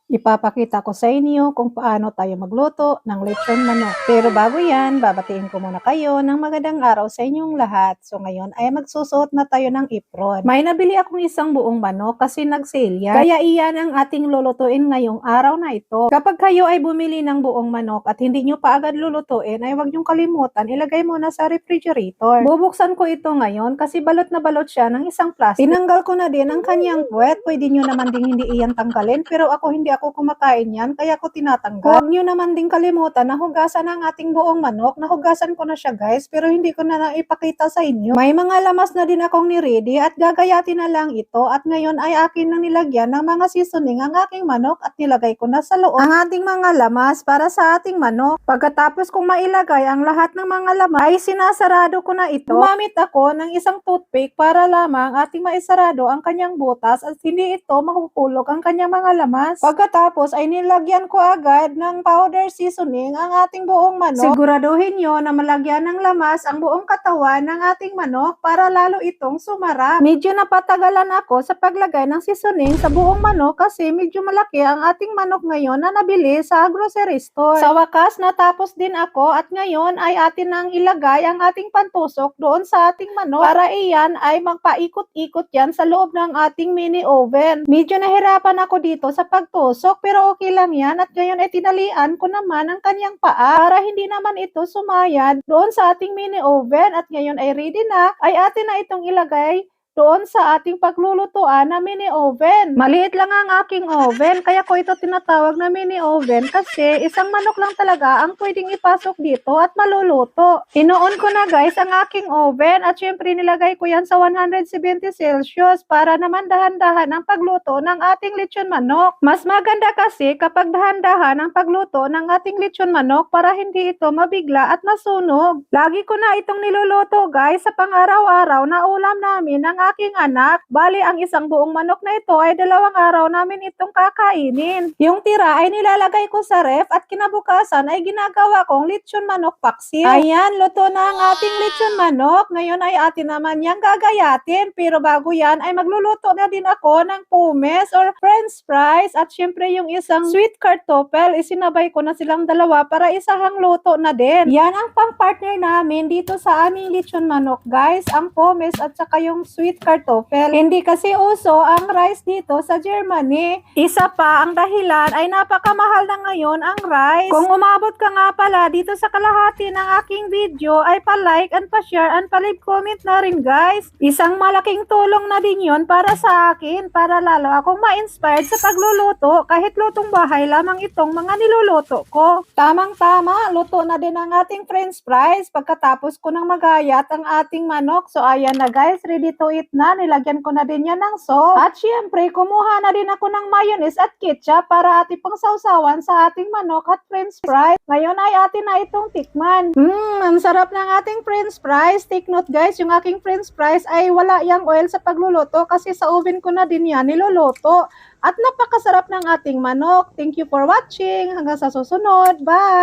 Ipapakita ko sa inyo kung paano tayo magluto ng lechon manok. Pero bago yan, babatiin ko muna kayo ng magandang araw sa inyong lahat. So ngayon ay magsusuot na tayo ng apron. May nabili akong isang buong manok kasi nag-sale yan. Kaya iyan ang ating lulutuin ngayong araw na ito. Kapag kayo ay bumili ng buong manok at hindi nyo pa agad lulutuin, ay huwag nyong kalimutan, ilagay muna sa refrigerator. Bubuksan ko ito ngayon kasi balot na balot siya ng isang plastic. Tinanggal ko na din ang kanyang puwet. Pwede nyo naman ding hindi iyan tanggalin, pero hindi ako kumakain yan, kaya ko tinatanggal. Huwag nyo naman ding kalimutan na hugasan ang ating buong manok. Nahugasan ko na siya guys, pero hindi ko na naipakita sa inyo. May mga lamas na din akong ni-ready at gagayatin na lang ito at ngayon ay akin nang nilagyan ng mga seasoning ang aking manok at nilagay ko na sa loob ang ating mga lamas para sa ating manok. Pagkatapos kong mailagay ang lahat ng mga lamas ay sinasarado ko na ito. Gumamit ako ng isang toothpick para lamang ating maisarado ang kanyang butas at hindi ito mahuhulog ang kanyang mga lamas. Pagkatapos ay nilagyan ko agad ng powder seasoning ang ating buong manok. Siguraduhin nyo na malagyan ng lamas ang buong katawan ng ating manok para lalo itong sumarap. Medyo napatagalan ako sa paglagay ng seasoning sa buong manok kasi medyo malaki ang ating manok ngayon na nabili sa grocery store. Sa wakas natapos din ako at ngayon ay atin nang ilagay ang ating pantusok doon sa ating manok para iyan ay magpaikot-ikot yan sa loob ng ating mini oven. Medyo nahirapan ako dito sa pagtusok pero okay lang yan at ngayon ay tinalian ko naman ang kanyang paa para hindi naman ito sumayad doon sa ating mini oven at ngayon ay ready na ay atin na itong ilagay doon sa ating paglulutuan na mini oven. Maliit lang ang aking oven kaya ko ito tinatawag na mini oven kasi isang manok lang talaga ang pwedeng ipasok dito at maluluto. Inoon ko na guys ang aking oven at syempre nilagay ko yan sa 170 Celsius para naman dahan-dahan ang pagluto ng ating lechon manok. Mas maganda kasi kapag dahan-dahan ang pagluto ng ating lechon manok para hindi ito mabigla at masunog. Lagi ko na itong niluluto guys sa pang-araw-araw na ulam namin ng aking anak. Bali, ang isang buong manok na ito ay 2 araw namin itong kakainin. Yung tira ay nilalagay ko sa ref at kinabukasan ay ginagawa kong lechon manok paksiw. Ayan, luto na ang ating lechon manok. Ngayon ay atin naman yang gagayatin. Pero bago yan ay magluluto na din ako ng pumes or french fries at syempre yung isang sweet kartoffel. Isinabay ko na silang dalawa para isahang luto na din. Yan ang pang-partner namin dito sa aming lechon manok guys. Ang pumes at saka yung sweet kartoffel. Hindi kasi uso ang rice dito sa Germany. Isa pa ang dahilan ay napakamahal na ngayon ang rice. Kung umabot ka nga pala dito sa kalahati ng aking video ay pa-like and pa-share and pa-leave comment na rin guys. Isang malaking tulong na din yon para sa akin para lalo akong ma-inspired sa pagluluto kahit lutong bahay lamang itong mga niluluto ko. Tamang-tama, luto na din ang ating french fries pagkatapos ko nang magayat ang ating manok. So ayan na guys, ready to eat na. Nilagyan ko na din yan ng salt. At syempre, kumuha na din ako ng mayonnaise at ketchup para ating pang sausawan sa ating manok at french fries. Ngayon ay atin na itong tikman. Ang sarap ng ating french fries. Take note guys, yung aking french fries ay wala yang oil sa pagluluto kasi sa oven ko na din yan niluluto. At napakasarap ng ating manok. Thank you for watching. Hanggang sa susunod. Bye!